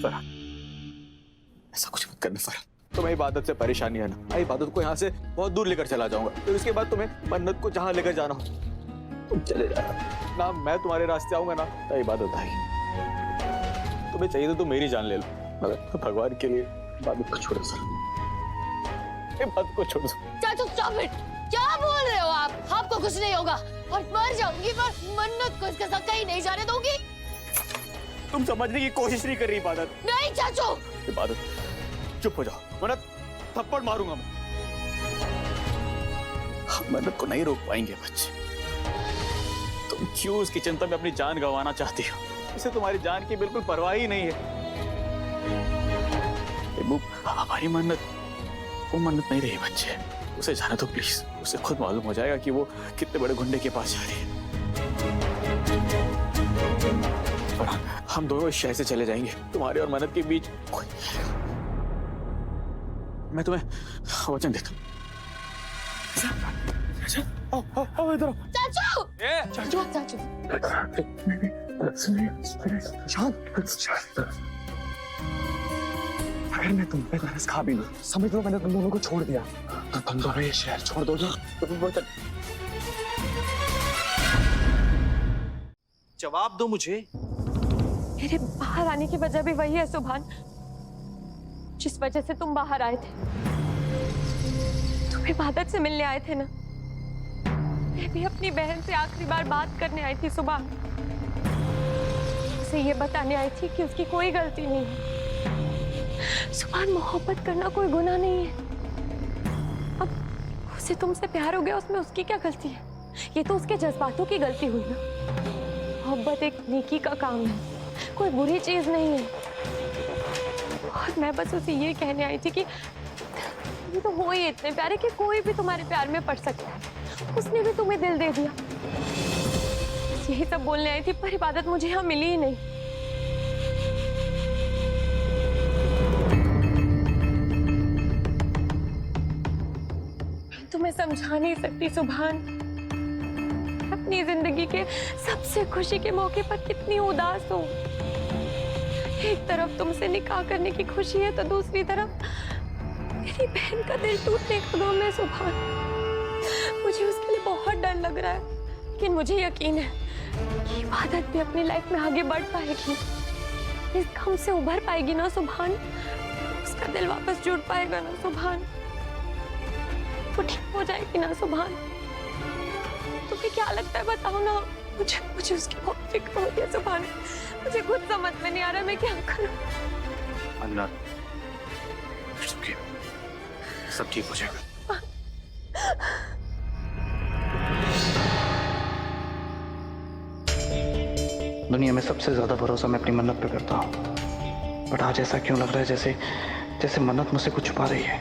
फरहान, ऐसा कुछ मत करना फरहान। तुम्हें इबादत से परेशानी है ना, मैं इबादत को यहाँ से बहुत दूर लेकर चला जाऊंगा, फिर उसके बाद तुम्हें मन्नत को जहाँ लेकर जाना हो तुम चले जाना। ना मैं तुम्हारे रास्ते आऊंगा ना इबादत आएगी। तुम्हें चाहिए तो तुम मेरी जान ले लो, मगर भगवान के लिए इबादत को छोड़ो सर, इबादत को छोड़ दो। चाचू स्टॉप इट, क्या बोल रहे हो आप? आपको कुछ नहीं होगा और मर जाऊंगी पर मन्नत को इसके साथ कहीं नहीं जाने दूंगी। तुम समझने की कोशिश नहीं कर रही इबादत। नहीं चाचू। इबादत चुप हो जाओ, मन्नत थप्पड़ मारूंगा मैं। हम मन्नत को नहीं रोक पाएंगे बच्चे। तुम क्यों उसकी चिंता में अपनी जान गंवाना चाहती हो? इसे तुम्हारी जान की बिल्कुल परवाह ही नहीं है। हमारी मन्नत वो मन्नत नहीं रही बच्चे, उसे जाने दो प्लीज। उसे खुद मालूम हो जाएगा कि वो कितने बड़े गुंडे के पास जा रही है। और हम दोनों इस शहर से चले जाएंगे, तुम्हारे और मन्नत के बीच कोई। मैं तुम्हें वचन देता हूँ। आओ इधर आओ। चाचू चाचू चाचू अगर मैं तुम पे तरस खा भी लूं, समझ लो मैंने तुम दोनों को छोड़ दिया, तो तुम दोनों ये शहर छोड़ दोगे। जवाब दो मुझे। मेरे बाहर आने की वजह भी वही है सुभान, जिस वजह से तुम बाहर आए थे। तुम इबादत से मिलने आए थे ना, मैं भी अपनी बहन से आखिरी बार बात करने आई थी सुबह। उसे ये बताने आई थी कि उसकी कोई गलती नहीं है। सुभान, मोहब्बत करना कोई गुनाह नहीं है। अब उसे तुमसे प्यार हो गया, उसमें उसकी क्या गलती है? ये तो उसके जज्बातों की गलती हुई ना। मोहब्बत एक नेकी का काम है, कोई बुरी चीज नहीं है। और मैं बस उसे ये कहने आई थी कि ये तो हो ही इतने प्यारे कि कोई भी तुम्हारे प्यार में पड़ सकता है। उसने भी तुम्हें दिल दे दिया। बस यही सब बोलने आई थी, पर इबादत मुझे यहाँ मिली ही नहीं। तुम्हें समझा नहीं सकती सुभान, अपनी जिंदगी के सबसे खुशी के मौके पर कितनी उदास हूँ। एक तरफ तुमसे निकाह करने की खुशी है, तो दूसरी तरफ मेरी बहन का दिल टूटने का गम है सुभान। मुझे उसके लिए बहुत डर लग रहा है, लेकिन मुझे यकीन है कि इबादत भी अपनी लाइफ में आगे बढ़ पाएगी, इस गम से उभर पाएगी ना सुभान। उसका दिल वापस जुड़ पाएगा ना सुभान, वो ठीक हो जाएगी ना सुभान। तुम्हें क्या लगता है बताओ ना, मुझे उसकी बहुत फिक्र होती है सुभान। मुझे खुद समझ में नहीं आ रहा मैं क्या करूं। अल्लाह, सब ठीक हो जाएगा। दुनिया में सबसे ज्यादा भरोसा मैं अपनी मन्नत पे करता हूँ, बट आज ऐसा क्यों लग रहा है जैसे मन्नत मुझसे कुछ छुपा रही है।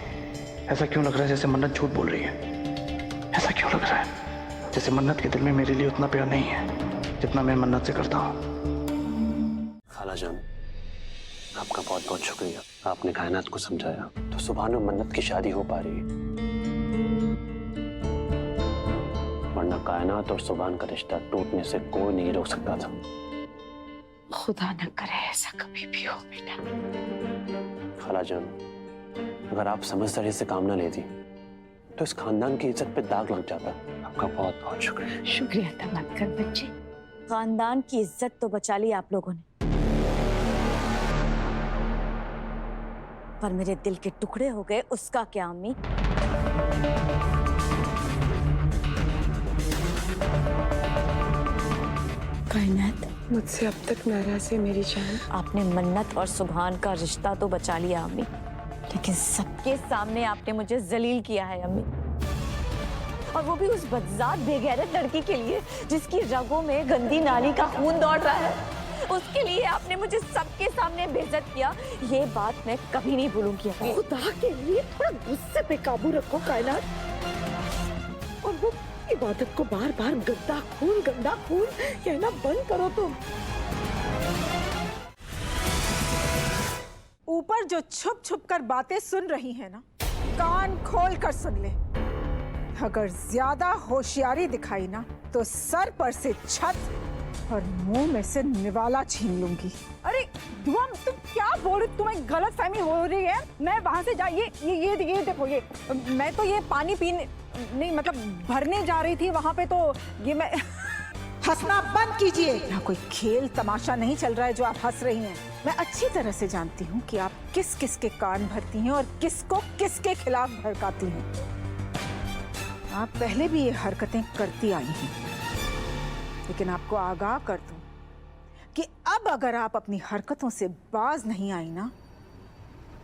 ऐसा क्यों लग रहा है जैसे मन्नत झूठ बोल रही है। ऐसा क्यों लग रहा है जैसे मन्नत के दिल में मेरे लिए उतना प्यार नहीं है जितना मैं मन्नत से करता हूँ। खालाजान, आपका बहुत बहुत शुक्रिया। आपने कायनात को समझाया तो सुभान और मन्नत की शादी हो पा रही है, वरना कायनात और सुभान का रिश्ता टूटने से कोई नहीं रोक सकता था। खुदा न करे ऐसा कभी भी हो बेटा। खालाजान, अगर आप समझदारी से काम ना लेती तो इस खानदान की इज्जत पे दाग लग जाता। आपका बहुत बहुत शुक्रिया। शुक्रिया तो मत कर बच्चे, खानदान की इज्जत तो बचा ली आप लोगों ने, पर मेरे दिल के टुकड़े हो गए उसका क्या अम्मी? कायनात, मुझसे अब तक नाराज है मेरी जान। आपने मन्नत और सुभान का रिश्ता तो बचा लिया अम्मी, लेकिन सबके सामने आपने मुझे जलील किया है अम्मी। और वो भी उस बदजात बेगैरत लड़की के लिए जिसकी रगों में गंदी नाली का खून दौड़ रहा है। उसके लिए आपने मुझे सबके सामने बेइज्जत किया। ये बात मैं कभी नहीं भूलूंगी। खुदा के लिए थोड़ा गुस्से पे काबू रखो कायनात, और वो इबादत को बार बार गंदा खून कहना बंद करो तुम। ऊपर जो छुप छुप कर बातें सुन रही है ना, कान खोल कर सुन ले। अगर ज्यादा होशियारी दिखाई ना तो सर पर से छत और मुंह में से निवाला छीन लूंगी। अरे धुआं, तुम क्या बोल रही? तुम्हें गलत फहमी हो रही है। मैं वहां से जा ये देखो, ये मैं तो ये पानी पीने नहीं, मतलब भरने जा रही थी वहां पे, तो ये मैं हंसना बंद कीजिए। यहाँ कोई खेल तमाशा नहीं चल रहा है जो आप हंस रही हैं। मैं अच्छी तरह से जानती हूँ कि आप किस किस के कान भरती हैं और किसको किसके खिलाफ भड़काती हैं। आप पहले भी ये हरकतें करती आई हैं, लेकिन आपको आगाह कर दूं कि अब अगर आप अपनी हरकतों से बाज नहीं आई ना,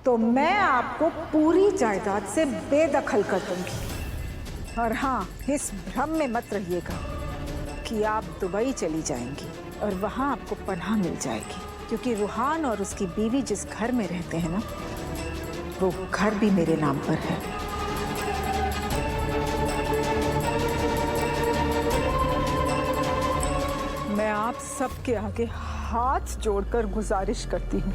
तो मैं आपको पूरी जायदाद से बेदखल कर दूंगी। और हाँ, इस भ्रम में मत रहिएगा कि आप दुबई चली जाएंगी और वहां आपको पनाह मिल जाएगी, क्योंकि रूहान और उसकी बीवी जिस घर में रहते हैं ना, वो घर भी मेरे नाम पर है। मैं आप सबके आगे हाथ जोड़कर गुजारिश करती हूँ,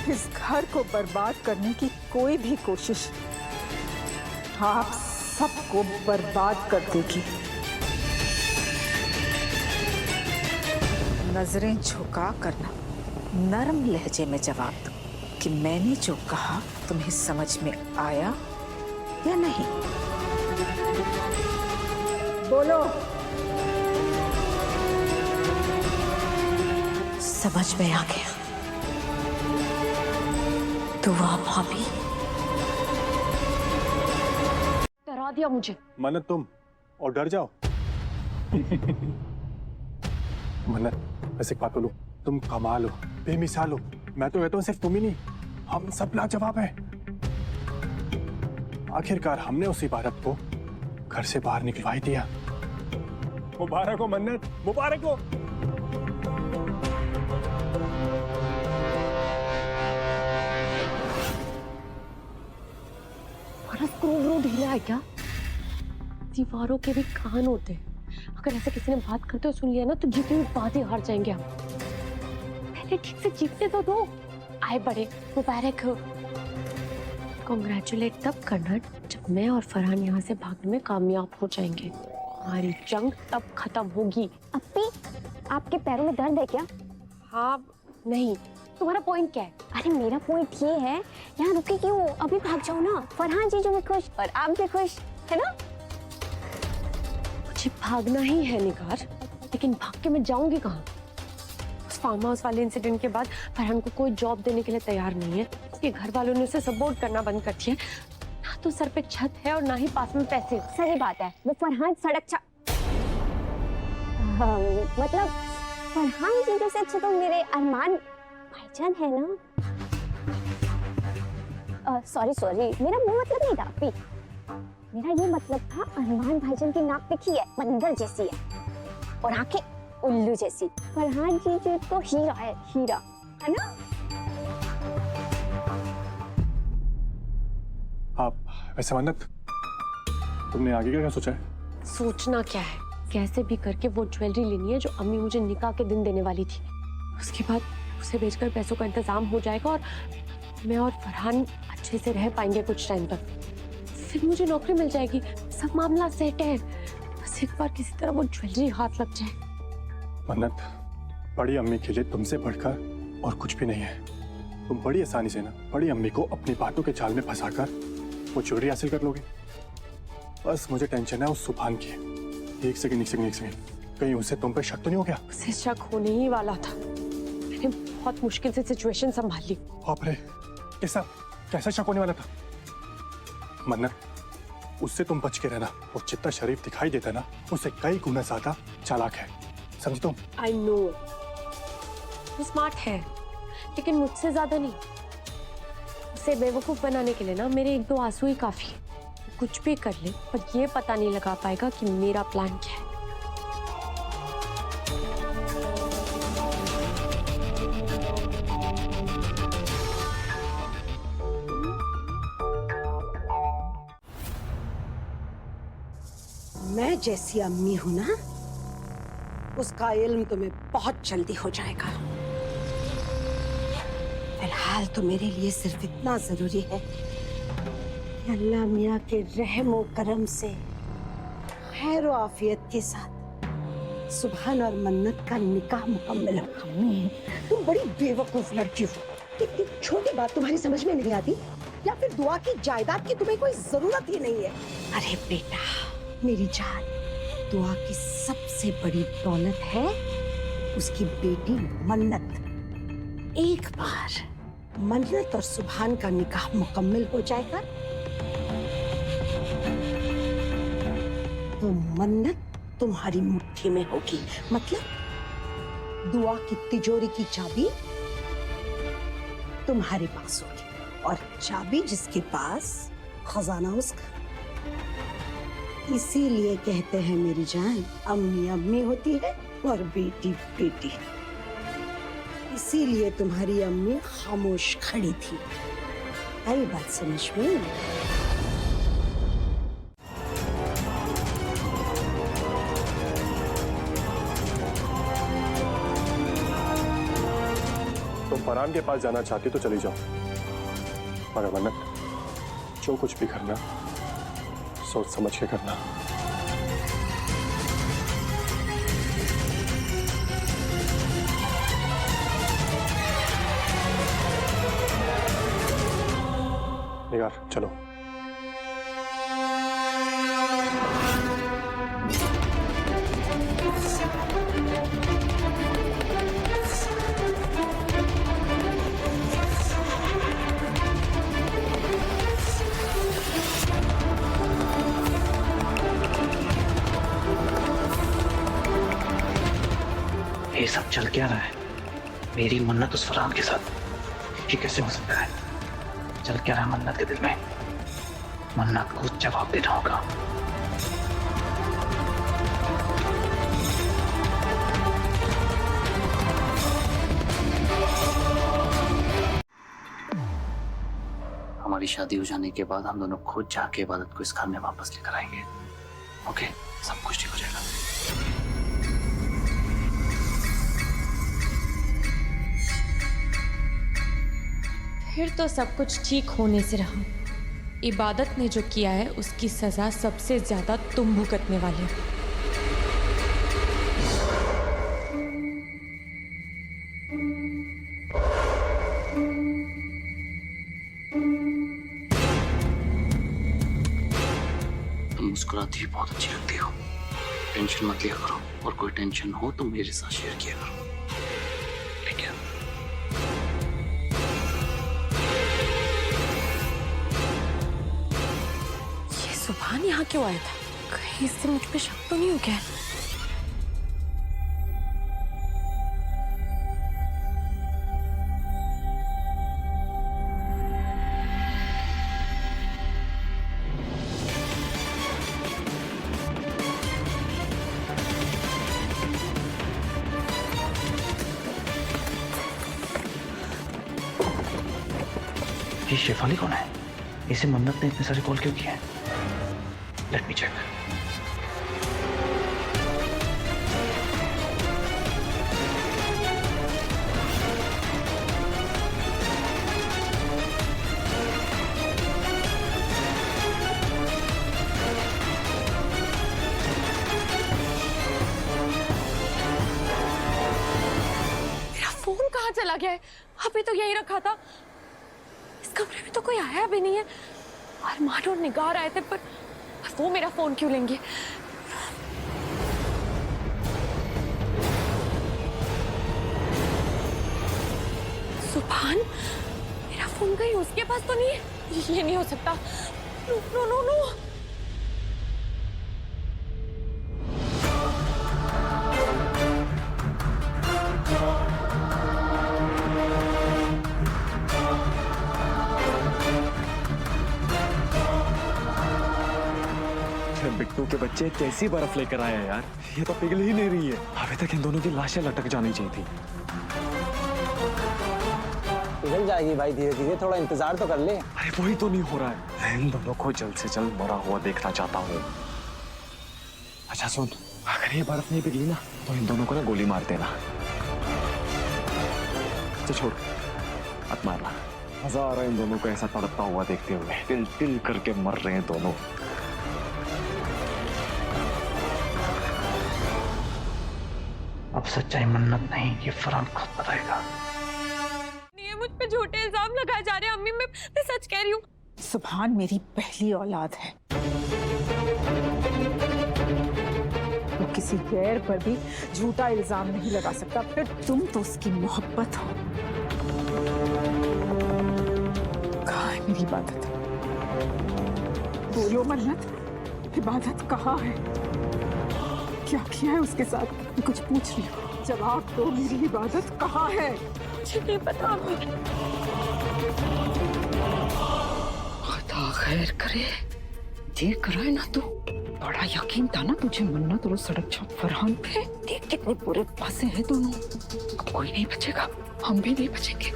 इस घर को बर्बाद करने की कोई भी कोशिश आप सबको बर्बाद कर देगी। नजरें झुका करना, नरम लहजे में जवाब दो कि मैंने जो कहा तुम्हें समझ में आया या नहीं। बोलो। समझ में आ गया। दुआ भाभी। डरा दिया मुझे। मन्नत, तुम और डर जाओ। मन्नत, वैसे एक बात बोलूं, तुम कमाल हो, बेमिसाल हो। मैं तो कहता हूं सिर्फ तुम ही नहीं, हम सब लाजवाब हैं। आखिरकार हमने उस इबारत को घर से बाहर निकलवा ही दिया। मुबारक हो मन्नत, मुबारक हो। स्क्रू ढीला है क्या? दीवारों के भी कान होते हैं। अगर ऐसे किसी ने बात करते हुए सुन लिया ना, तो जीती हुई बात ही हार जाएंगे हम। पहले ठीक से जीतने तो दो। आए बड़े, मुबारक हो। कांग्रेचुलेट तब करना जब मैं और फरहान यहाँ से भागने में कामयाब हो जाएंगे। हमारी जंग तब खत्म होगी। अपी, आपके पैरों में दर्द है क्या? हाँ, नहीं। तुम्हारा पॉइंट क्या है? अरे मेरा पॉइंट ये है, यहाँ रुके क्यों? अभी भाग जाओ ना। फरहान जी जो भी खुश और आप भी खुश, है ना? मुझे भागना ही है निगार, लेकिन भाग के मैं जाऊंगी कहाँ? उस फार्म हाउस वाले इंसिडेंट के बाद फरहान को कोई जॉब देने के लिए तैयार नहीं है। उसके घर वालों ने उसे सपोर्ट करना बंद कर दिया। ना तो सर पे छत है और ना ही पास में पैसे। सही बात है, वो फरहान सड़क मतलब फरहान जी जैसे अच्छे तो मेरे अरमान भाईजान है ना। सॉरी, मेरा वो मतलब नहीं था अपी। मेरा ये मतलब था, अरमान भाईजान की नाक तिखी है, बंदर जैसी है, और आंखें उल्लू जैसी। फरहान जी जो तो हीरा है, हीरा, है ना? आप वैसे मन्नत, तुमने आगे क्या सोचा है? सोचना क्या है, कैसे भी करके वो ज्वेलरी लेनी है जो अम्मी मुझे निकाह के दिन देने वाली थी। उसके बाद उसे बेचकर पैसों का इंतजाम हो जाएगा और मैं और फरहान अच्छे से रह पाएंगे कुछ टाइम तक। फिर मुझे नौकरी मिल जाएगी, सब मामला सेट है। बस एक बार किसी तरह वो ज्वेलरी हाथ लग जाए। मन्नत, बड़ी अम्मी के लिए तुमसे बढ़कर और कुछ भी नहीं है। तुम बड़ी आसानी से ना बड़ी अम्मी को अपनी बातों के जाल में फंसाकर वो ज्वेलरी हासिल कर लोगे। बस मुझे टेंशन है उस सुभान की। एक सेकंड, कहीं उसे तुम पे शक तो नहीं हो गया? उसे शक होने ही वाला था। मैंने बहुत मुश्किल से सिचुएशन संभाल ली। बाप रे, कैसा शक होने वाला था? मन्नत, उससे तुम बच के रहना। वो जितना शरीफ दिखाई देता है ना, उससे कई गुना ज्यादा चालाक है, समझ तुम? आई नो, वो स्मार्ट है, लेकिन मुझसे ज्यादा नहीं। उसे बेवकूफ बनाने के लिए ना मेरे 1-2 आंसू ही काफी है। कुछ भी कर ले, पर ये पता नहीं लगा पाएगा कि मेरा प्लान क्या है। मैं जैसी अम्मी हूं ना, उसका इल्म तुम्हें बहुत जल्दी हो जाएगा। फिलहाल तो मेरे लिए सिर्फ इतना जरूरी है, अल्लाह मियाँ के रहम और करम से खैर और आफियत के साथ सुभान और मन्नत का निकाह मुकम्मल हो। अम्मी तुम बड़ी बेवकूफ लड़की हो। इतनी छोटी बात तुम्हारी समझ में नहीं आती, या फिर दुआ की जायदाद की तुम्हें कोई जरूरत ही नहीं है? अरे बेटा मेरी जान, दुआ की सबसे बड़ी दौलत है उसकी बेटी मन्नत। एक बार मन्नत और सुभान का निकाह मुकम्मल हो जाएगा तो मन्नत तुम्हारी मुट्ठी में होगी। मतलब दुआ की तिजोरी की चाबी तुम्हारे पास होगी, और चाबी जिसके पास खजाना उसका। इसीलिए कहते हैं मेरी जान, अम्मी अम्मी होती है और बेटी बेटी। इसीलिए तुम्हारी अम्मी खामोश खड़ी थी। आई बात समझ में? तुम फरहान के पास जाना चाहती तो चली जाओ, पर मन्नत जो कुछ भी करना सोच समझ के करना। निगार चलो। ये सब चल क्या रहा है? मेरी मन्नत उस फरहान के साथ, ये कैसे हो सकता है? चल क्या रहा है मन्नत के दिल में? मन्नत को जवाब देना होगा। हमारी शादी हो जाने के बाद हम दोनों खुद जाके इबादत को इस घर में वापस लेकर आएंगे। ओके, सब कुछ ठीक हो जाएगा। फिर तो सब कुछ ठीक होने से रहा। इबादत ने जो किया है उसकी सजा सबसे ज्यादा तुम भुगतने वाले हो। तुम मुस्कुराती ही बहुत अच्छी लगती हो। टेंशन मत लिया करो, और कोई टेंशन हो तो मेरे साथ शेयर किया करो, ठीक है? सुभान यहाँ क्यों आया था? कहीं इससे मुझ पे शक तो नहीं हो गया? ये शेफाली कौन है? इसे मन्नत ने इतने सारे कॉल क्यों किए हैं? Let me check. मेरा फोन कहाँ चला गया है? अभी तो यही रखा था। इस कमरे में तो कोई आया भी नहीं है। अरमान और निगार आए थे, पर वो मेरा फोन क्यों लेंगे? सुभान, मेरा फोन कहीं उसके पास तो नहीं है? ये नहीं हो सकता। No no no no. Bittu के बच्चे कैसी बर्फ लेकर आए हैं यार, ये तो पिघल ही नहीं रही है। अभी तक इन दोनों की लाशें लटक जानी चाहिए थी। पिघल जाएगी भाई, धीरे धीरे, थोड़ा इंतजार तो कर ले। अरे वही तो नहीं हो रहा है। मैं इन दोनों को जल्द से जल्द मरा हुआ देखना चाहता हूँ। अच्छा सुन, अगर ये बर्फ नहीं पिघली ना तो इन दोनों को ना गोली मार देना। अच्छा छोड़, मत मारना। मजा आ रहा है इन दोनों को ऐसा तड़पता हुआ देखते हुए। तिल तिल करके मर रहे हैं दोनों। अब सच्चाई मन्नत नहीं, ये फरहान खुद बताएगा। ये मुझ पे झूठे इल्जाम लगाए जा रहे हैं अम्मी, मैं सच कह रही हूँ। सुभान मेरी पहली औलाद है, वो किसी गैर पर भी झूठा इल्जाम नहीं लगा सकता। फिर तुम तो उसकी मोहब्बत हो। कहाँ है मेरी इबादत? बोलो मन्नत, इबादत कहाँ है? क्या किया है उसके साथ? मैं कुछ पूछ रही हूँ, जवाब दो। मेरी इबादत कहाँ है? मुझे नहीं पता अम्मी। खुदा खैर करे, देख रहा है ना तू, बड़ा यकीन था ना तुझे मन्नत और सड़क छाप फरहान पे। देख कितने बुरे पासे हैं दोनों। अब कोई नहीं बचेगा, हम भी नहीं बचेंगे।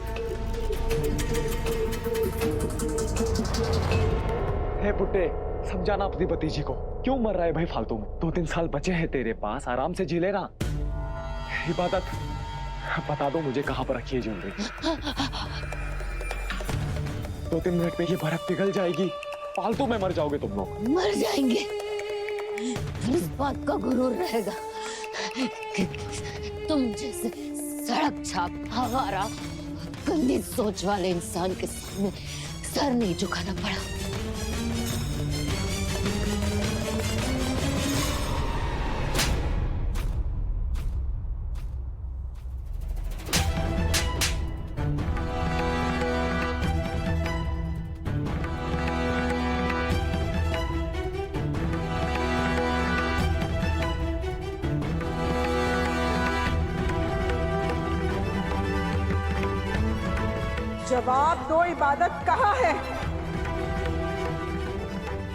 हे बुड्ढे, समझाना अपनी भतीजी को, क्यों मर रहा है भाई फालतू में? 2-3 साल बचे हैं तेरे पास, आराम से जी लेना। इबादत, बता दो मुझे कहाँ पर रखी है ज्वेलरी? 2-3 मिनट में ये बर्फ पिघल जाएगी, फालतू में मर जाओगे तुम लोग। मर जाएंगे, इस बात का गुरूर रहेगा कि तुम जैसे सड़क छाप हमारा गंदी सोच वाले इंसान के सामने सर नहीं झुकाना पड़ा। जवाब दो, इबादत कहाँ है?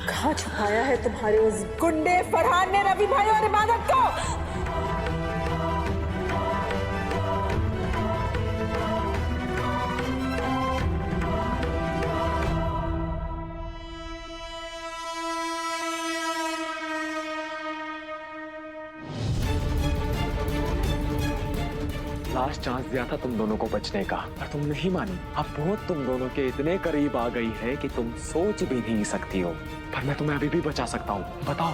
कहाँ छुपाया है तुम्हारे उस गुंडे फरहान ने रवि भाई और इबादत को? लास्ट चांस दिया था तुम दोनों को बचने का, पर तुम नहीं मानी। अब बहुत तुम दोनों के इतने करीब आ गई है कि तुम सोच भी नहीं सकती हो। पर मैं तुम्हें अभी भी बचा सकता हूँ। बताओ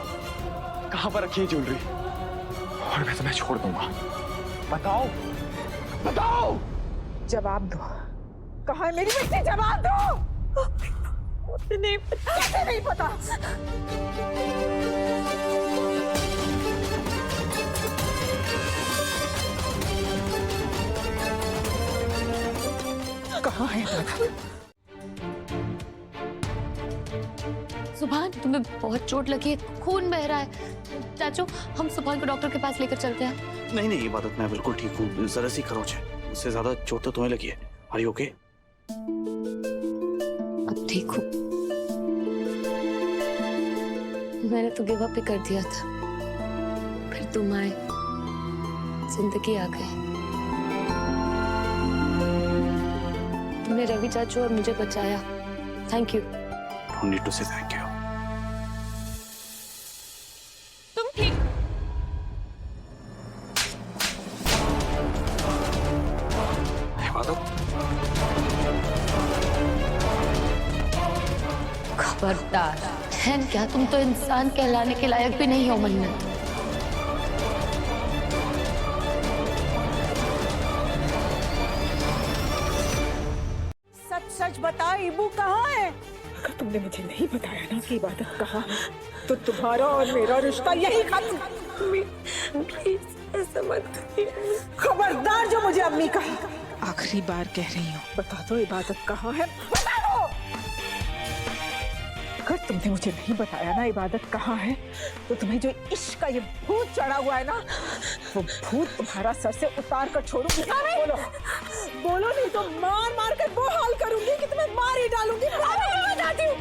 कहाँ पर रखी है ज्वेलरी, और मैं तुम्हें छोड़ दूंगा। बताओ बताओ। जवाब दो, कहाँ है मेरी बेटी? जवाब दो। मुझे नहीं पता। कैसे नहीं पता? कहाँ है? सुभान, तुम्हें बहुत चोट लगी है, खून बह रहा है। चाचू, हम सुभान को डॉक्टर के पास लेकर चलते हैं। नहीं नहीं इबादत, मैं बिल्कुल ठीक हूँ। जरा सी खरोच है, उससे ज्यादा चोट तो तुम्हें लगी है। Are you okay? अब ठीक हूँ। मैंने तो गिव अप ही कर दिया था, फिर तुम आए, जिंदगी आ गई। तुमने रवि चाचू और मुझे बचाया। Thank you. Don't need to say thank you. तुम ठीक? इबादत, खबरदार, है क्या? तुम तो इंसान कहलाने के लायक भी नहीं हो मन्नत। सच बता, इबू कहाँ है? अगर तुमने मुझे नहीं बताया ना कि इबादत कहाँ है, तो तुम्हारा और मेरा रिश्ता यही खत्म। प्लीज ऐसा मत करिए। खबरदार जो मुझे अम्मी कहा। आखिरी बार कह रही हूँ, बता दो इबादत कहाँ है, बता दो। अगर तुमने मुझे नहीं बताया ना इबादत कहाँ है, तो तुम्हें जो इश्क का ये भूत चढ़ा हुआ है ना, वो भूत तुम्हारा सर से उतार कर छोड़ूंगी। बोलो बोलो, नहीं तो मार मार कर वो हाल करूंगी कि तुम्हें मार ही डालूंगी। मैं बताती हूँ।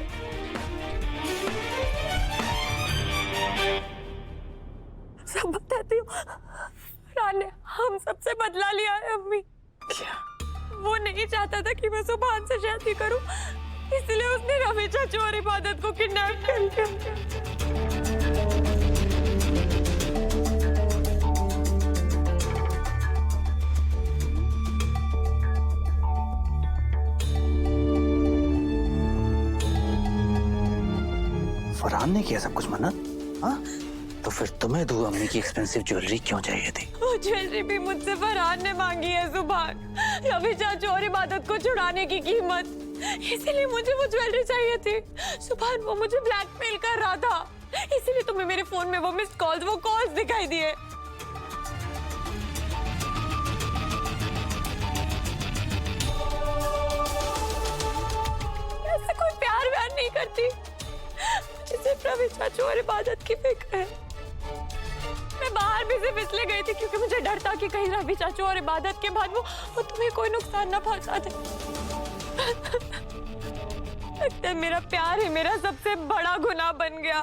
सब बताती हूँ। फरहान ने हम सबसे बदला लिया है अम्मी। क्या? वो नहीं चाहता था कि मैं सुभान से शादी करूं, इसलिए उसने रवि चाचू और इबादत को किडनैप कर लिया। फरहान ने किया सब कुछ मन्नत? हाँ, तो फिर तुम्हें दो अम्मी की एक्सपेंसिव ज्वेलरी क्यों चाहिए थी? वो ज्वेलरी भी मुझसे फरहान ने मांगी है सुभान, रवि चाचू और इबादत को छुड़ाने की कीमत, इसीलिए मुझे वो ज्वेलरी चाहिए थी। सुभान वो मुझे ब्लैकमेल कर रहा था, इसीलिए तुम्हें मेरे फोन में वो मिस्ड कॉल्स, वो कॉल्स दिखाई दिए। ऐसे कोई प्यार व्यार नहीं करती, मुझे सिर्फ रवि चाचू और इबादत की फिक्र है। मैं बाहर भी सिर्फ इसलिए गई थी क्योंकि मुझे डर था कि कहीं रवि चाचू और इबादत के बाद वो तुम्हें कोई नुकसान ना पहुंचा दे। लगता है मेरा प्यार ही मेरा सबसे बड़ा गुनाह बन गया।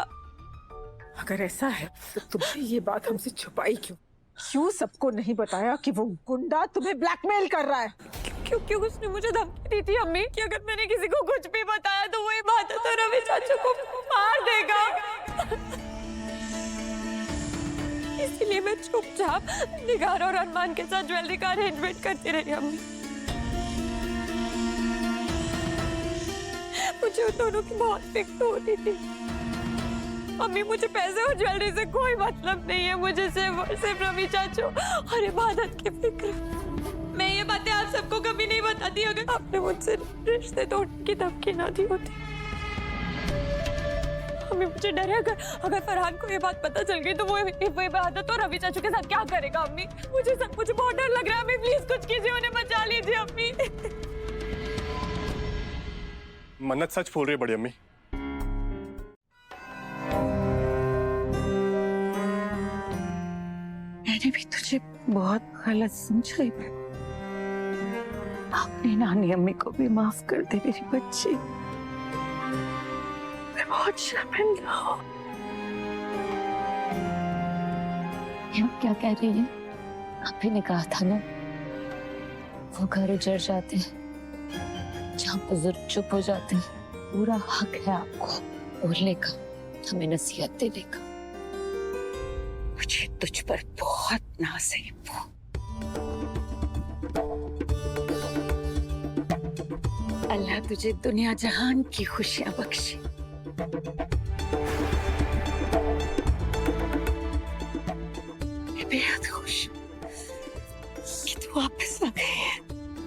अगर ऐसा है तो तुमने ये बात हमसे छुपाई क्यों? क्यों सबको नहीं बताया कि वो गुंडा तुम्हें ब्लैकमेल कर रहा है? क्योंकि उसने मुझे धमकी दी थी अम्मी कि अगर मैंने किसी को कुछ भी बताया तो वो इबादत और रवि चाचू को मार देगा। इसीलिए मैं चुपचाप निगार और अरमान के साथ ज्वेलरी का अरेंजमेंट करती रही अम्मी। मुझे उन दोनों की बहुत फिक्र होती थी। अम्मी मुझे पैसे और ज्वेलरी से कोई मतलब नहीं है, मुझे सिर्फ रवि चाचू और इबादत की फिक्र। मैं ये बातें आप सबको कभी नहीं बताती अगर आपने मुझसे रिश्ते तोड़ने की धमकी ना दी होती। अम्मी मुझे डर है अगर फरहान को ये बात पता चल गई तो वो इबादत और रवि चाचू के साथ क्या करेगा अम्मी? मुझे बहुत डर लग रहा है अम्मी, प्लीज कुछ कीजिए, उन्हें बचा लीजिए अम्मी। मन्नत सच बोल रही है बड़ी अम्मी। मैंने भी तुझे बहुत गलत समझा। अपनी नानी अम्मी को भी माफ कर दे मेरी बच्ची, मैं बहुत शर्मिंदा हूँ। आप क्या कह रही हैं? आप ही ने कहा था ना वो घर उजड़ जाते हैं जहाँ बुजुर्ग चुप हो जाते हैं। पूरा हक है आपको बोलने का, हमें नसीहत देने का। मुझे तुझ पर बहुत नाज है इब्बू। अल्लाह तुझे दुनिया जहान की खुशियां बख्शे। मैं बेहद खुश हूँ कि तू वापस आ गई है।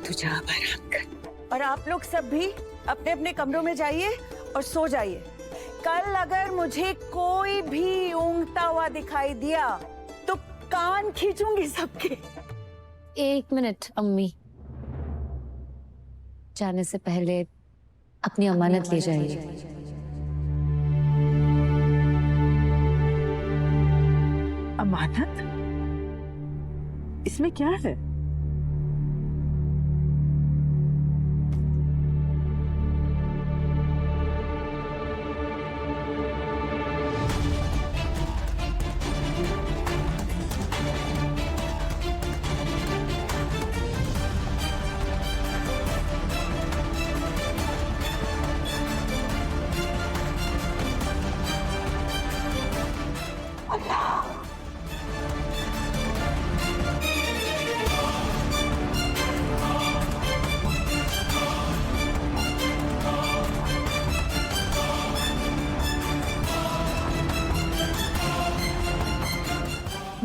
तू जा आराम कर। और आप लोग सब भी अपने अपने कमरों में जाइए और सो जाइए। कल अगर मुझे कोई भी ऊँघता हुआ दिखाई दिया तो कान खींचूंगी सबके। 1 मिनट अम्मी, जाने से पहले अपनी अमानत ले जाइए। अमानत? इसमें क्या है?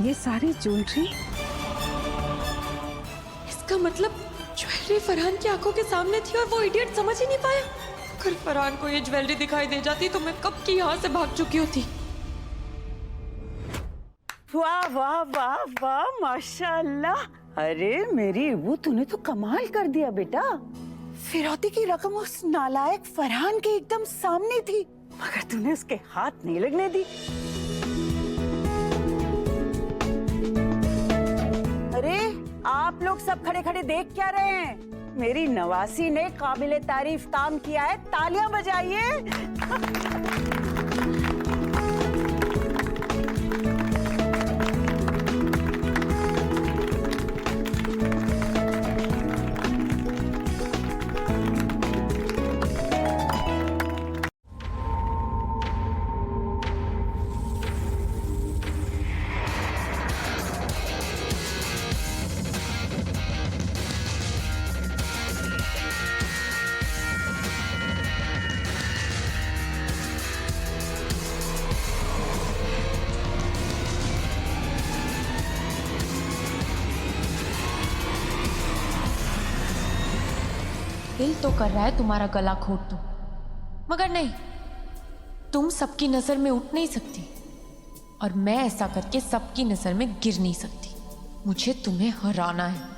ये सारी ज्वेलरी? इसका मतलब ज्वेलरी फरहान की आंखों के सामने थी और वो इडियट समझ ही नहीं पाया। अगर फरहान को ये ज्वेलरी दिखाई दे जाती तो मैं कब की यहाँ से भाग चुकी होती। वाह वाह वाह वाह, माशाल्लाह। अरे मेरी इब्बू, तूने तो कमाल कर दिया बेटा। फिरौती की रकम उस नालायक फरहान के एकदम सामने थी, मगर तूने उसके हाथ नहीं लगने दी। अरे आप लोग सब खड़े खड़े देख क्या रहे हैं? मेरी नवासी ने काबिले तारीफ काम किया है, तालियां बजाइए। दिल तो कर रहा है तुम्हारा गला घोट दूं, मगर नहीं, तुम सबकी नजर में उठ नहीं सकती और मैं ऐसा करके सबकी नजर में गिर नहीं सकती। मुझे तुम्हें हराना है।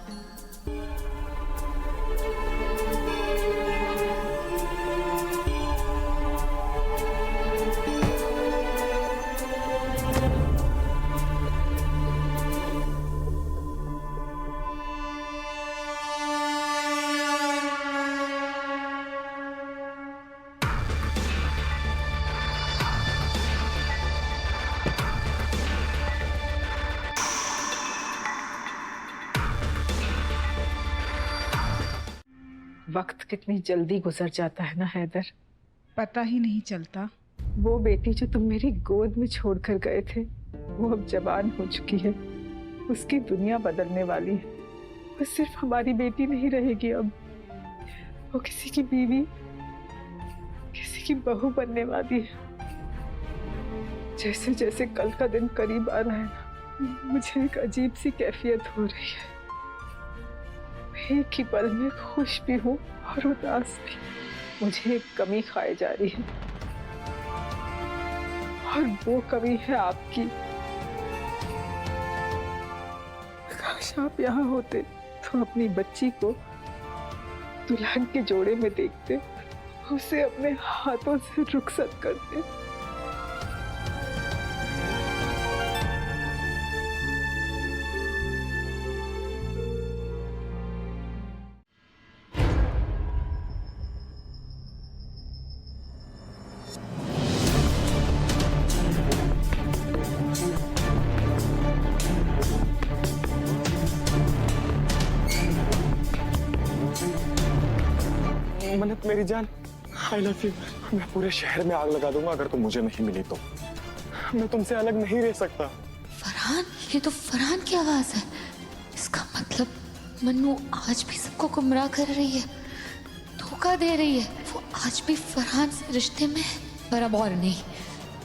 वक्त कितनी जल्दी गुजर जाता है ना हैदर, पता ही नहीं चलता। वो बेटी जो तुम मेरी गोद में छोड़कर गए थे वो अब जवान हो चुकी है, उसकी दुनिया बदलने वाली है। वो सिर्फ हमारी बेटी नहीं रहेगी अब, वो किसी की बीवी, किसी की बहू बनने वाली है। जैसे जैसे कल का दिन करीब आ रहा है ना, मुझे एक अजीब सी कैफियत हो रही है। एक ही पल में खुश भी हूँ और उदास भी। मुझे एक कमी खाई जा रही है और वो कमी है आपकी। काश आप यहाँ होते तो अपनी बच्ची को दुल्हन के जोड़े में देखते, उसे अपने हाथों से रुखसत करते। मन्नत मेरी जान, आई लव यू। मैं पूरे शहर में आग लगा दूंगा अगर तुम मुझे नहीं मिली तो। मैं तुमसे अलग नहीं रह सकता। फरहान, ये तो फरहान की आवाज है। इसका मतलब मन्नू आज भी सबको गुमराह कर रही है, धोखा दे रही है। वो आज भी फरहान से रिश्ते में है। पर अब और नहीं,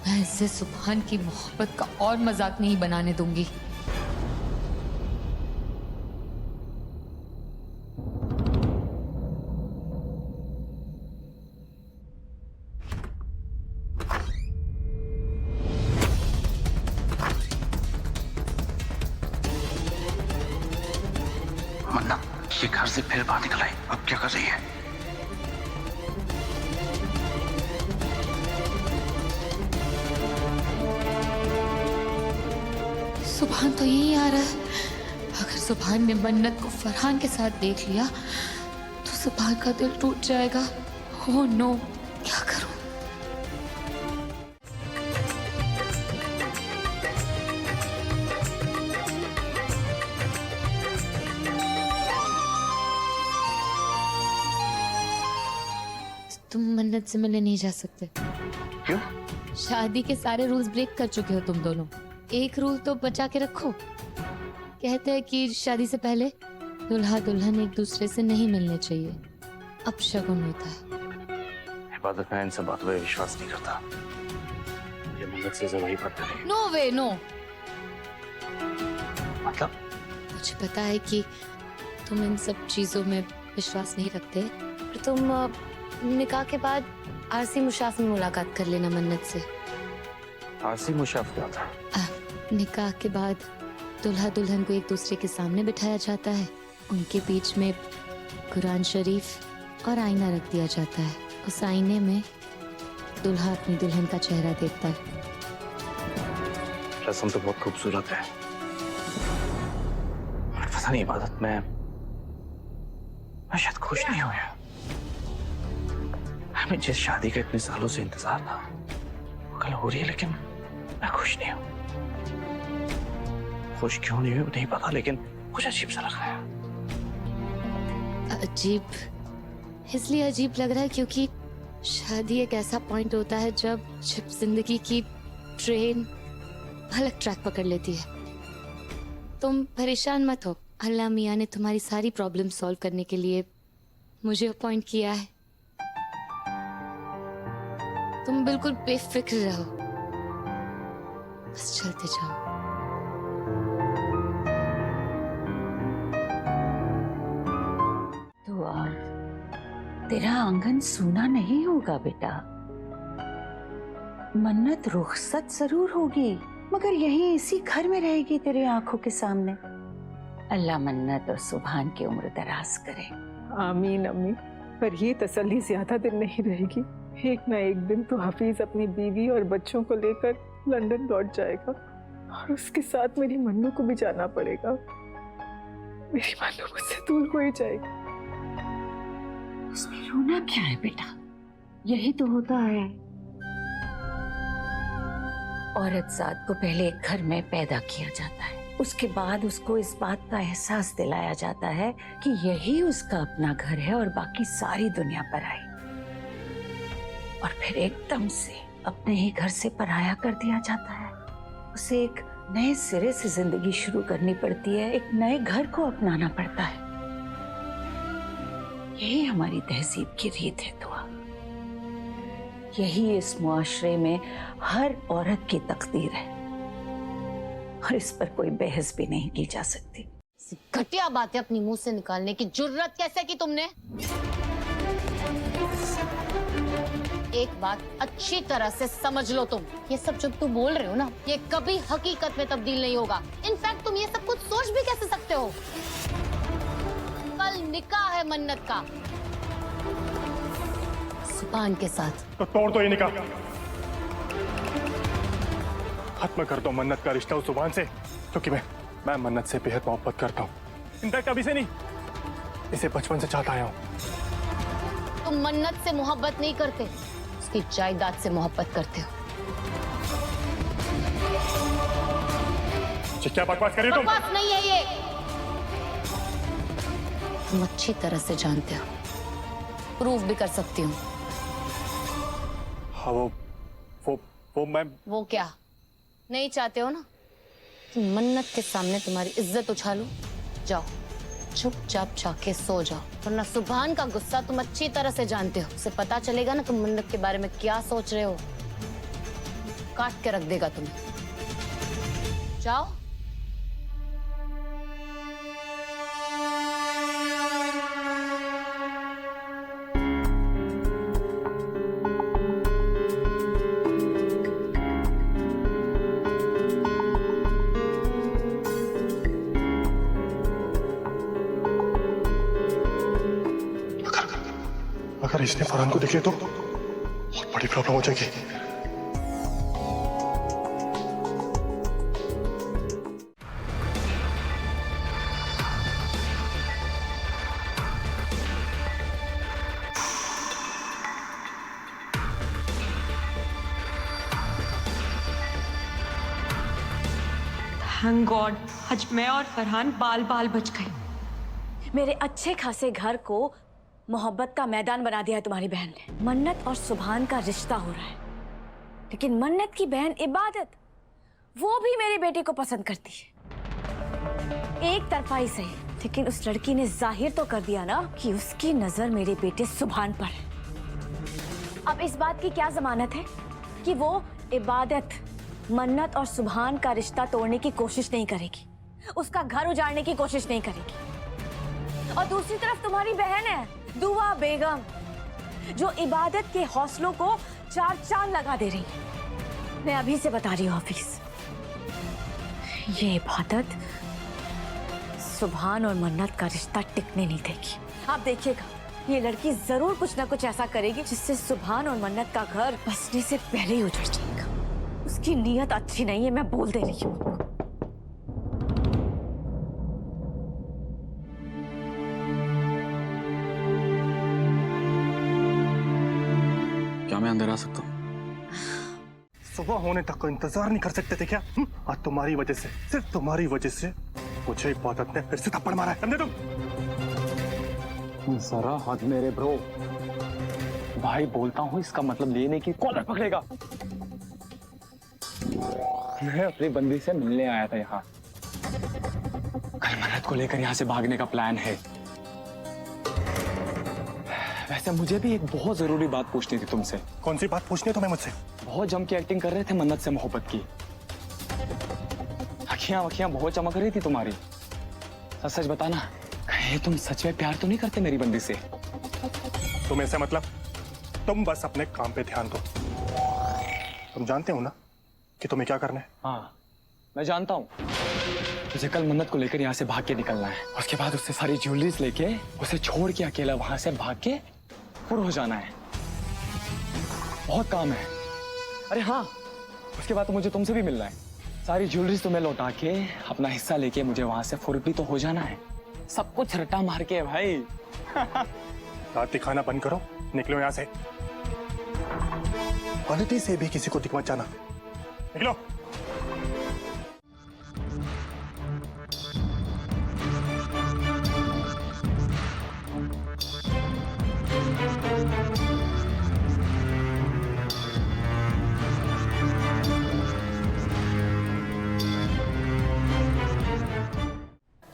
मैं इससे सुभान की मोहब्बत का और मजाक नहीं बनाने दूंगी। मन्ना, ये घर से फिर बाहर निकल आई, अब क्या कर रही है? सुभान तो यही आ रहा है। अगर सुभान ने मन्नत को फरहान के साथ देख लिया तो सुभान का दिल टूट जाएगा। ओह नो, क्या करूं? तुम मन्नत से मिलने नहीं जा सकते। क्यों? शादी के सारे रूल्स ब्रेक कर चुके हो तुम दोनों। एक रूल तो बचा के रखो। कहते हैं कि शादी से पहले दुल्हा दुल्हन एक दूसरे से नहीं मिलने चाहिए, अपशगुन होता है। इबादत, मैं इन सब बातों पे विश्वास नहीं करता। ये मन्नत से जरूरी बात नहीं। नो वे नो। मतलब? मुझे पता है कि तुम इन सब चीजों में विश्वास नहीं रखते, पर तुम निकाह के बाद आरसी मुशाफ में मुलाकात कर लेना मन्नत से। आरसी मुशाफ क्या था? निकाह के बाद दुल्हा दुल्हन को एक दूसरे के सामने बिठाया जाता है, उनके बीच में कुरान शरीफ और आईना रख दिया जाता है। उस आईने में दुल्हा अपनी दुल्हन का चेहरा देखता है। रस्म तो बहुत खूबसूरत है, पता नहीं इबादत, मैं शायद खुश नहीं हुआ। हमें जिस शादी का इतने सालों से इंतजार था वो कल हो रही है, लेकिन मैं खुश नहीं हूँ। खुश क्यों नहीं हूँ नहीं पता, लेकिन कुछ अजीब सा लग रहा है। अजीब इसलिए अजीब लग रहा है क्योंकि शादी एक ऐसा पॉइंट होता है जब जिंदगी की ट्रेन अलग ट्रैक पकड़ लेती है। तुम परेशान मत हो, अल्लाह मियाँ ने तुम्हारी सारी प्रॉब्लम सॉल्व करने के लिए मुझे अपॉइंट किया है। तुम बिल्कुल बेफिक्र रहो, बस चलते जाओ। दुआ तेरा आंगन सूना नहीं होगा बेटा। मन्नत रुखसत जरूर होगी, मगर यहीं इसी घर में रहेगी तेरे आंखों के सामने। अल्लाह मन्नत और सुभान की उम्र दराज करे। आमीन अम्मी, पर ये तसल्ली ज्यादा दिन नहीं रहेगी। एक ना एक दिन तो हफीज अपनी बीवी और बच्चों को लेकर लंदन लौट जाएगा और उसके साथ मेरी मन्नू को भी जाना पड़ेगा। मेरी मन्नू मुझसे दूर हो ही जाएगी। इसमें रोना क्या है बेटा, यही तो होता है। औरत जात को पहले एक घर में पैदा किया जाता है, उसके बाद उसको इस बात का एहसास दिलाया जाता है कि यही उसका अपना घर है और बाकी सारी दुनिया पराई। और फिर एकदम से अपने ही घर से पराया कर दिया जाता है। उसे एक नए सिरे से जिंदगी शुरू करनी पड़ती है, एक नए घर को अपनाना पड़ता है। यही हमारी तहजीब की रीत है दुआ। यही इस मुआशरे में हर औरत की तकदीर है और इस पर कोई बहस भी नहीं की जा सकती। घटिया बातें अपनी मुंह से निकालने की जुर्रत कैसे की तुमने? एक बात अच्छी तरह से समझ लो तुम, ये सब जो तुम बोल रहे हो ना, ये कभी हकीकत में तब्दील नहीं होगा। इनफैक्ट तुम ये सब कुछ सोच भी कैसे सकते हो? कल निकाह है मन्नत का सुभान के साथ। तो तोड़ दो ये निकाह, खत्म कर दो मन्नत का रिश्ता उस सुभान से, क्योंकि मैं मन्नत से बेहद मोहब्बत करता हूँ। इनफैक्ट अभी से नहीं, इसे बचपन से चाहता आया हूँ। तुम मन्नत से मोहब्बत नहीं करते, उसकी जायदाद से मोहब्बत करते हो। क्या बकवास कर रही हो तुम? बकवास नहीं है ये, तुम अच्छी तरह से जानते हो, प्रूव भी कर सकती हूँ। हाँ वो मैं वो क्या नहीं चाहते हो ना कि मन्नत के सामने तुम्हारी इज्जत उछालूं? जाओ चुपचाप जाके सो जाओ, वरना सुभान का गुस्सा तुम अच्छी तरह से जानते हो। उसे पता चलेगा ना तुम मन्नत के बारे में क्या सोच रहे हो, काट के रख देगा तुम्हें। जाओ। अगर इसने फरहान को देख लिया तो बहुत बड़ी प्रॉब्लम हो जाएगी। थैंक गॉड, आज मैं और फरहान बाल बाल बच गए। मेरे अच्छे खासे घर को मोहब्बत का मैदान बना दिया है तुम्हारी बहन ने। मन्नत और सुभान का रिश्ता हो रहा है, लेकिन मन्नत की बहन इबादत, वो भी मेरी बेटी को पसंद करती है। एक तरफा ही सही, लेकिन उस लड़की ने जाहिर तो कर दिया ना कि उसकी नजर मेरे बेटे सुभान पर है। अब इस बात की क्या जमानत है कि वो इबादत मन्नत और सुभान का रिश्ता तोड़ने की कोशिश नहीं करेगी, उसका घर उजाड़ने की कोशिश नहीं करेगी। और दूसरी तरफ तुम्हारी बहन है दुआ बेगम, जो इबादत के हौसलों को चार चांद लगा दे रही है। मैं अभी से बता रही हूँ हाफिज, ये इबादत सुभान और मन्नत का रिश्ता टिकने नहीं देगी। आप देखिएगा, ये लड़की जरूर कुछ ना कुछ ऐसा करेगी जिससे सुभान और मन्नत का घर बसने से पहले ही उजड़ जाएगा। उसकी नीयत अच्छी नहीं है, मैं बोल दे रही हूँ। क्या मैं अंदर आ सकता हूँ? सुबह होने तक का इंतजार नहीं कर सकते थे क्या? आज तुम्हारी वजह से, सिर्फ तुम्हारी वजह से मुझे इबादत ने फिर से थप्पड़ मारा है, समझे तुम? जरा हद मेरे ब्रो, भाई बोलता हूँ इसका मतलब ये नहीं कि कॉलर पकड़ेगा। मैं अपनी बंदी से मिलने आया था यहाँ। कल मन्नत को लेकर यहाँ से भागने का प्लान है। वैसे मुझे भी एक बहुत जरूरी बात पूछनी थी तुमसे। कौन सी बात पूछनी है तुम्हें मुझसे? बहुत जम के एक्टिंग कर रहे थे मन्नत से मोहब्बत की। अखियां बहुत चमक रही थी तुम्हारी। सच सच बताना, कहीं तुम सच में प्यार तो नहीं करते मेरी बंदी से? तुम्हें ऐसा मतलब? तुम बस अपने काम पे ध्यान दो। तुम जानते हो ना कि तुम्हें क्या करना है? हाँ, मैं जानता हूँ। मुझे कल मन्नत को लेकर यहाँ से भाग के निकलना है। उसके बाद उससे सारी ज्वेलरीज लेके उसे छोड़ के अकेला वहां से भाग के फुर हो जाना है। बहुत काम है। अरे हाँ, उसके बाद तो मुझे तुमसे भी मिलना है। सारी ज्वेलरीज तुम्हें लौटा के अपना हिस्सा लेके मुझे वहां से फुर भी तो हो जाना है। सब कुछ रट्टा मार के भाई। रात दिखाना बंद करो, निकलो यहाँ से। गलती से भी किसी को दिख मत जाना। निकलो।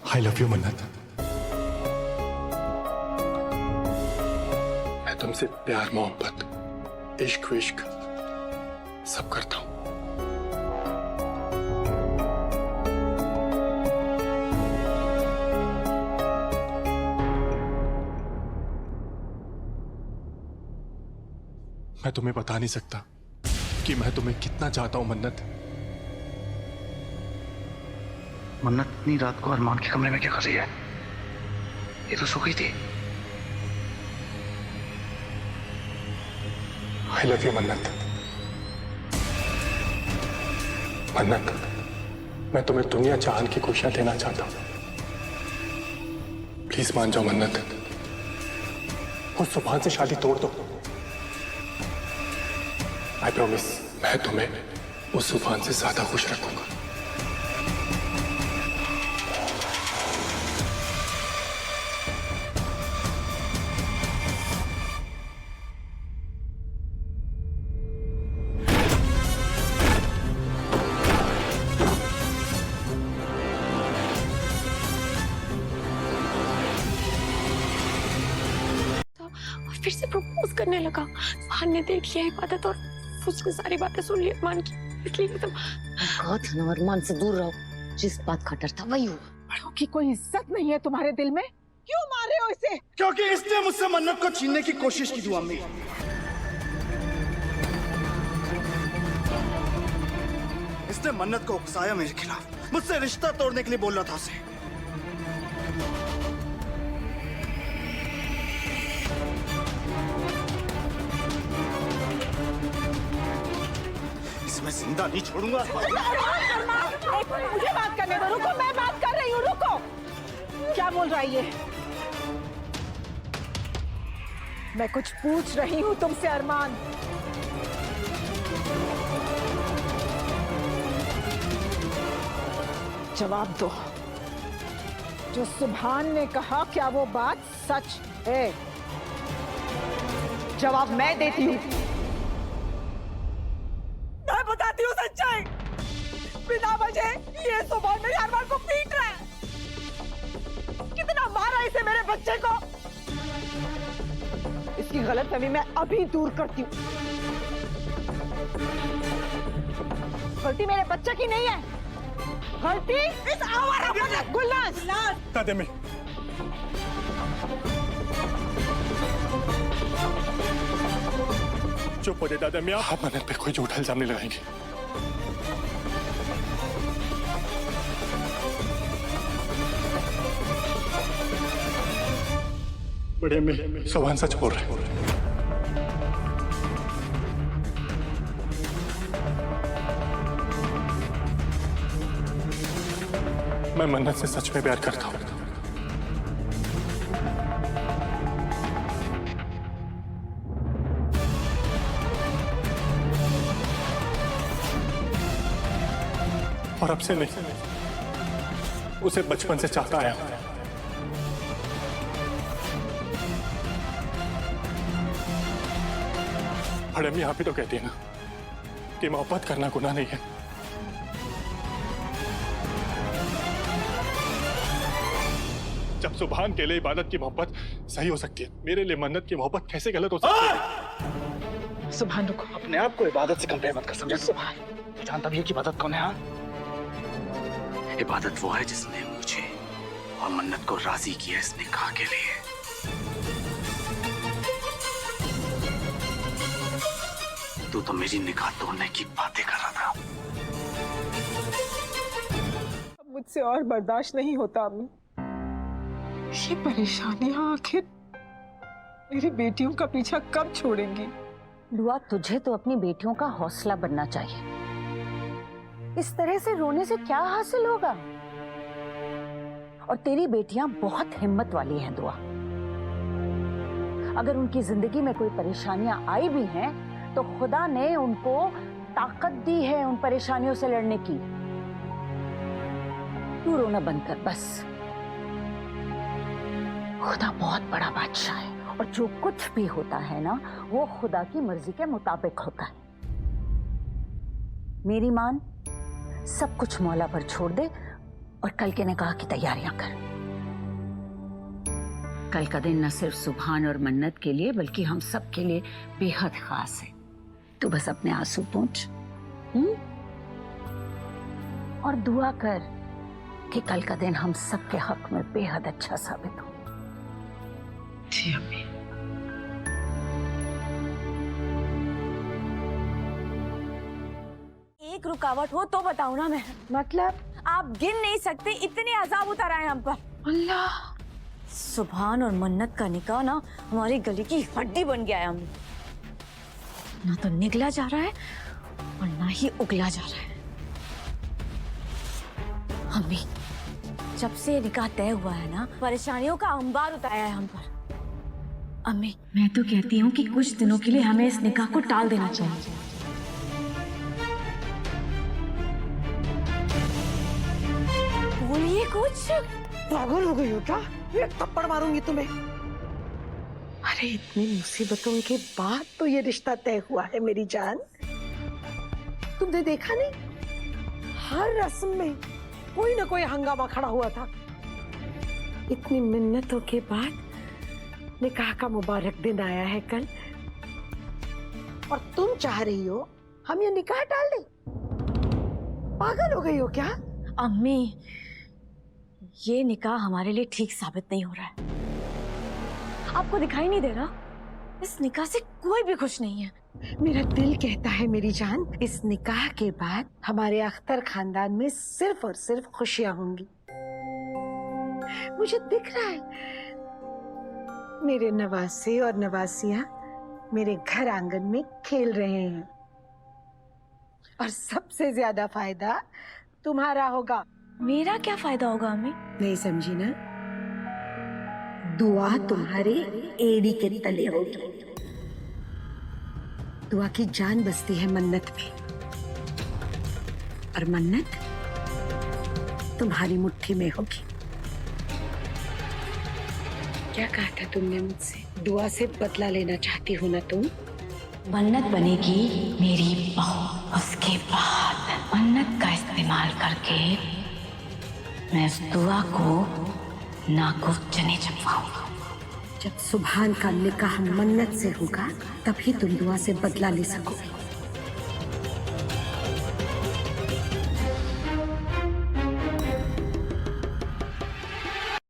I love you, मन्नत। मैं तुमसे प्यार, मोहब्बत, इश्क विश्क सब करता हूं। मैं तुम्हें बता नहीं सकता कि मैं तुम्हें कितना चाहता हूं, मन्नत। मन्नत इतनी रात को अरमान के कमरे में क्या कर रही है? ये तो सो गई थी। I love you, मन्नत। मन्नत, मैं तुम्हें दुनिया जहान की खुशियां देना चाहता हूं। प्लीज मान जाओ मन्नत। उस सुभान से शादी तोड़ दो। आई प्रॉमिस, मैं तुम्हें उस सुभान से ज्यादा खुश रखूंगा। फिर से प्रपोज करने लगा। सुभान ने देख लिया इबादत और उसने सारी बातें सुन ली अरमान की, इसलिए एकदम कहा था ना अरमान से दूर रहो। जिस बात का डर था वही हुआ। बड़ों की कोई इज्जत नहीं है तुम्हारे दिल में? क्यों मार रहे हो इसे? क्योंकि इसने मुझसे मन्नत को छीनने की कोशिश की थी अम्मी। इसने मन्नत को उकसाया मेरे खिलाफ, मुझसे रिश्ता तोड़ने के लिए बोल रहा था उसे। मैं जिंदा नहीं छोड़ूंगा। मुझे बात करने दो। रुको, मैं बात कर रही हूँ। रुको, क्या बोल रहा है ये? मैं कुछ पूछ रही हूँ तुमसे अरमान। जवाब दो। जो सुभान ने कहा, क्या वो बात सच है? जवाब मैं देती हूँ। मैं बताती हूँ सच्चाई। बिना वजह ये सुभान मेरे अरमान को पीट रहा है। कितना मारा इसे मेरे बच्चे को। इसकी गलतफहमी मैं अभी दूर करती हूँ। गलती मेरे बच्चे की नहीं है, गलती इस आवारा गुलनाज। दादी में चुप हो जाए दादा मियां। आप मन्नत पे कोई झूठा इल्जाम नहीं लगाएंगे। बड़े में सुभान सच बोल रहे हैं। मैं मन्नत से सच में प्यार करता हूं। और अब से नहीं, उसे बचपन से चाहता आया। बड़े अम्मी आप ही तो कहती है ना कि मोहब्बत करना गुनाह नहीं है। जब सुभान के लिए इबादत की मोहब्बत सही हो सकती है, मेरे लिए मन्नत की मोहब्बत कैसे गलत हो सकती है? सुभान रुको, अपने आप को इबादत से कंपेयर मत कर। समझे सुभान? जानता भी है कि इबादत कौन है? हाँ, इबादत वो है जिसने मुझे और मन्नत को राजी किया इस निकाह के लिए। तू तो मेरी निगाह तोड़ने की बातें कर रहा था। अब मुझसे और बर्दाश्त नहीं होता अम्मी। ये परेशानियां आखिर मेरी बेटियों का पीछा कब छोड़ेंगी? दुआ, तुझे तो अपनी बेटियों का हौसला बनना चाहिए। इस तरह से रोने से क्या हासिल होगा? और तेरी बेटियां बहुत हिम्मत वाली हैं दुआ। अगर उनकी जिंदगी में कोई परेशानियां आई भी हैं, तो खुदा ने उनको ताकत दी है उन परेशानियों से लड़ने की। तू रोना बंद कर बस। खुदा बहुत बड़ा बादशाह है और जो कुछ भी होता है ना, वो खुदा की मर्जी के मुताबिक होता है। मेरी मान, सब कुछ मौला पर छोड़ दे और कल के निकाह की तैयारियां कर। कल का दिन न सिर्फ सुभान और मन्नत के लिए बल्कि हम सब के लिए बेहद खास है। तू बस अपने आंसू पोंछ और दुआ कर कि कल का दिन हम सब के हक में बेहद अच्छा साबित हो। जी अम्मी। एक रुकावट हो तो बताओ ना। मैं मतलब आप गिन नहीं सकते इतने अजाब उतर आए हम पर। अल्लाह, सुभान और मन्नत का निकाह ना हमारी गली की हड्डी बन गया है। हम ना तो निगला जा रहा है और ना ही उगला जा रहा है। अम्मी, जब से ये निकाह तय हुआ है ना, परेशानियों का अंबार उतारा है हम पर। अम्मी, मैं तो कहती हूँ कि कुछ दिनों के लिए हमें इस निकाह को टाल देना चाहिए। बोलिए कुछ। पागल हो गई हो क्या? एक थप्पड़ मारूंगी तुम्हें। अरे इतनी मुसीबतों के बाद तो ये रिश्ता तय हुआ है मेरी जान। तुमने देखा नहीं, हर रस्म में कोई ना कोई हंगामा खड़ा हुआ था। इतनी मिन्नतों के बाद निकाह का मुबारक दिन आया है कल, और तुम चाह रही हो हम ये निकाह टाल दें? पागल हो गई हो क्या? अम्मी, ये निकाह हमारे लिए ठीक साबित नहीं हो रहा है। आपको दिखाई नहीं दे रहा? इस निकाह से कोई भी खुश नहीं है। मेरा दिल कहता है मेरी जान, इस निकाह के बाद हमारे अख्तर खानदान में सिर्फ और सिर्फ खुशियां होंगी। मुझे दिख रहा है मेरे नवासे और नवासियां मेरे घर आंगन में खेल रहे हैं, और सबसे ज्यादा फायदा तुम्हारा होगा। मेरा क्या फायदा होगा अम्मी? नहीं समझी ना? दुआ तुम्हारे एड़ी के तले होगी। दुआ की जान बसती है मन्नत में, और मन्नत तुम्हारी मुट्ठी में होगी। क्या कहा था तुमने मुझसे? दुआ से बदला लेना चाहती हो ना तुम? मन्नत बनेगी मेरी बहू। उसके बाद मन्नत का इस्तेमाल करके मैं इस दुआ को नाको चने चपवाऊंगा। जब सुभान का निकाह मन्नत से होगा, तभी तुम दुआ से बदला ले सकोगे।